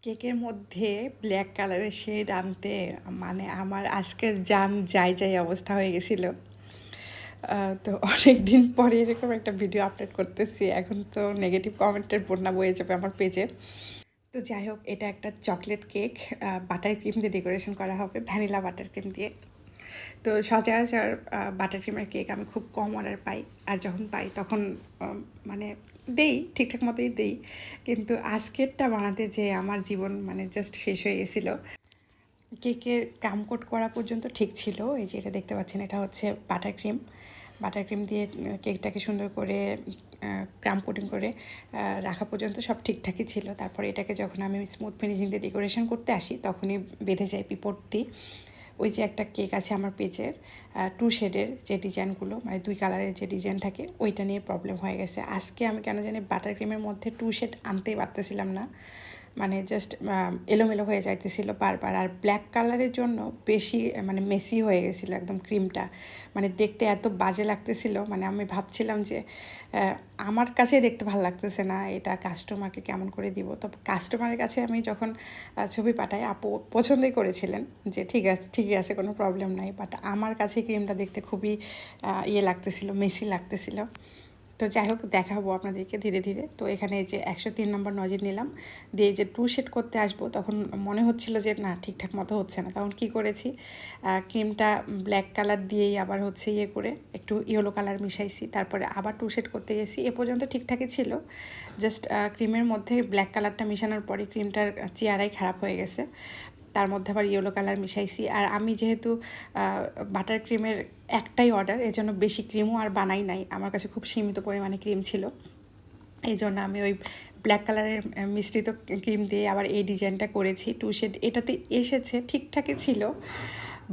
কেকের মধ্যে ব্ল্যাক কালারের শেড আনতে মানে আমার আজকে জান যাই যাই অবস্থা হয়ে গেছিল। তো অনেক দিন পরে এরকম একটা ভিডিও আপলোড করতেছি। এখন তো নেগেটিভ কমেন্টের বন্যা বয়ে যাবে আমার পেজে। তো যাই হোক, এটা একটা চকলেট কেক, বাটার ক্রিম দিয়ে ডেকোরেশন করা হবে, ভ্যানিলা বাটার ক্রিম দিয়ে। তো সচরাচর বাটার ক্রিমের কেক আমি খুব কম অর্ডার পাই, আর যখন পাই তখন মানে দেই, ঠিকঠাক মতোই দেই। কিন্তু আজকেরটা বানাতে যে আমার জীবন মানে জাস্ট শেষ হয়ে গেছিলো। কেকের ক্রাম কোট করা পর্যন্ত ঠিক ছিল। এই যে এটা দেখতে পাচ্ছেন, এটা হচ্ছে বাটার ক্রিম। বাটার ক্রিম দিয়ে কেকটাকে সুন্দর করে ক্রাম কোটিং করে রাখা পর্যন্ত সব ঠিকঠাকই ছিল। তারপরে এটাকে যখন আমি স্মুথ ফিনিশিং দিয়ে ডেকোরেশন করতে আসি, তখনই বেঁধে যায় বিপত্তি। ওই যে একটা কেক আছে আমার পেজের, 2 শেডের যে ডিজাইনগুলো, মানে 2 কালারের যে ডিজাইন থাকে, ওইটা নিয়ে প্রবলেম হয়ে গেছে। আজকে আমি কেন জানি বাটার ক্রিমের মধ্যে 2 শেড আনতেই পারতেছিলাম না, মানে জাস্ট এলোমেলো হয়ে যাইতেছিল বারবার। আর ব্ল্যাক কালারের জন্য বেশি মানে মেসি হয়ে গেছিলো একদম ক্রিমটা, মানে দেখতে এত বাজে লাগতেছিল। মানে আমি ভাবছিলাম যে আমার কাছে দেখতে ভালো লাগতেছে না, এটা কাস্টমারকে কেমন করে দিব। তো কাস্টমারের কাছে আমি যখন ছবি পাঠাই, আপু পছন্দই করেছিলেন যে ঠিকই আছে, কোনো প্রবলেম নাই। বাট আমার কাছে ক্রিমটা দেখতে খুবই ইয়ে লাগতেছিল, মেসি লাগতেছিল। তো যাই হোক, দেখাবো আপনাদেরকে ধীরে ধীরে। তো এখানে এই যে 103 নম্বর নজির নিলাম, দিয়ে যে 2 শেড করতে আসবো, তখন মনে হচ্ছিল যে না, ঠিকঠাক মতো হচ্ছে না। তখন কি করেছি, ক্রিমটা ব্ল্যাক কালার দিয়েই আবার হচ্ছে ইয়ে করে একটু ইয়েলো কালার মিশাইছি। তারপরে আবার 2 শেড করতে গেছি। এ পর্যন্ত ঠিকঠাকই ছিল, জাস্ট ক্রিমের মধ্যে ব্ল্যাক কালারটা মিশানোর পরে ক্রিমটার চেহারাই খারাপ হয়ে গেছে। তার মধ্যে আবার ইয়েলো কালার মিশাইছি। আর আমি যেহেতু বাটার ক্রিমের একটাই অর্ডার, এজন্য বেশি ক্রিমও আর বানাই নাই, আমার কাছে খুব সীমিত পরিমাণে ক্রিম ছিল। এই জন্য আমি ওই ব্ল্যাক কালারের মিশ্রিত ক্রিম দিয়ে আবার এই ডিজাইনটা করেছি। 2 শেড এটাতে এসেছে, ঠিকঠাকই ছিল।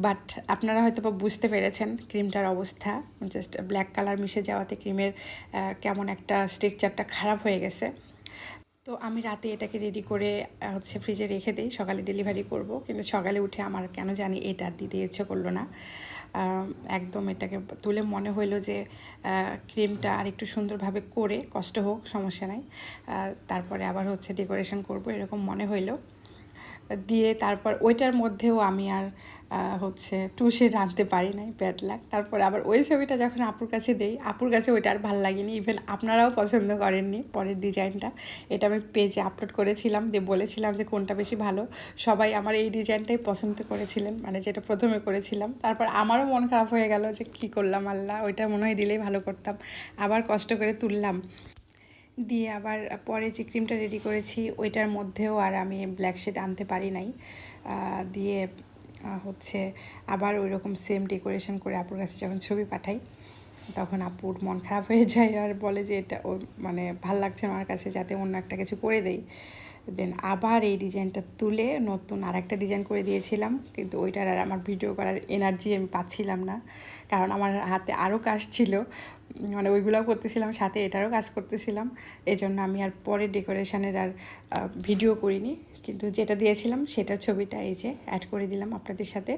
বাট আপনারা হয়তো বা বুঝতে পেরেছেন ক্রিমটার অবস্থা, জাস্ট ব্ল্যাক কালার মিশে যাওয়াতে ক্রিমের কেমন একটা স্ট্রাকচারটা খারাপ হয়ে গেছে। তো আমি রাতে এটাকে রেডি করে হচ্ছে ফ্রিজে রেখে দিই, সকালে ডেলিভারি করব। কিন্তু সকালে উঠে আমার কেন জানি এটা দিতে ইচ্ছে করলো না। একদম এটাকে তুলে মনে হইলো যে ক্রিমটা আর একটু সুন্দরভাবে করে, কষ্ট হোক সমস্যা নাই, তারপরে আবার হচ্ছে ডেকোরেশন করব, এরকম মনে হইলো। দিয়ে তারপর ওইটার মধ্যেও আমি আর হচ্ছে 2 শেড আনতে পারি নাই, ব্যাড লাক। তারপর আবার ওই ছবিটা যখন আপুর কাছে দেই, আপুর কাছে ওইটা আর ভালো লাগেনি, ইভেন আপনারাও পছন্দ করেননি পরের ডিজাইনটা। এটা আমি পেজে আপলোড করেছিলাম, দিয়ে বলেছিলাম যে কোনটা বেশি ভালো। সবাই আমার এই ডিজাইনটাই পছন্দ করেছিলেন, মানে যেটা প্রথমে করেছিলাম। তারপর আমারও মন খারাপ হয়ে গেল যে কী করলাম, আল্লাহ, ওইটা মনে হয় দিলেই ভালো করতাম। আবার কষ্ট করে তুললাম, দিয়ে আবার পরে যে ক্রিমটা রেডি করেছি ওইটার মধ্যেও আর আমি ব্ল্যাক শেড আনতে পারি নাই। দিয়ে হচ্ছে আবার ওই রকম সেম ডেকোরেশন করে আপুর কাছে যখন ছবি পাঠাই, তখন আপুর মন খারাপ হয়ে যায় আর বলে যে এটা ও মানে ভাল লাগছে আমার কাছে, যাতে অন্য একটা কিছু করে দেই। দেন আবার এই ডিজাইনটা তুলে নতুন আর একটা ডিজাইন করে দিয়েছিলাম, কিন্তু ওইটার আর আমার ভিডিও করার এনার্জি আমি পাচ্ছিলাম না, কারণ আমার হাতে আরও কাজ ছিল, মানে ওইগুলোও করতেছিলাম, সাথে এটারও কাজ করতেছিলাম। এই জন্য আমি আর পরে ডেকোরেশনের আর ভিডিও করিনি, কিন্তু যেটা দিয়েছিলাম সেটার ছবিটা এই যে অ্যাড করে দিলাম আপনাদের সাথে।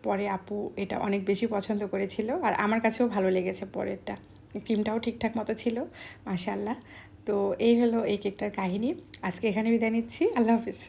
পরে আপু এটা অনেক বেশি পছন্দ করেছিল, আর আমার কাছেও ভালো লেগেছে পরেরটা। ক্রিমটাও ঠিকঠাক মতো ছিল, মাশাআল্লাহ। তো এই হলো এই কেকটার কাহিনী। আজকে এখানে বিদায় নিচ্ছি, আল্লাহ হাফিজ।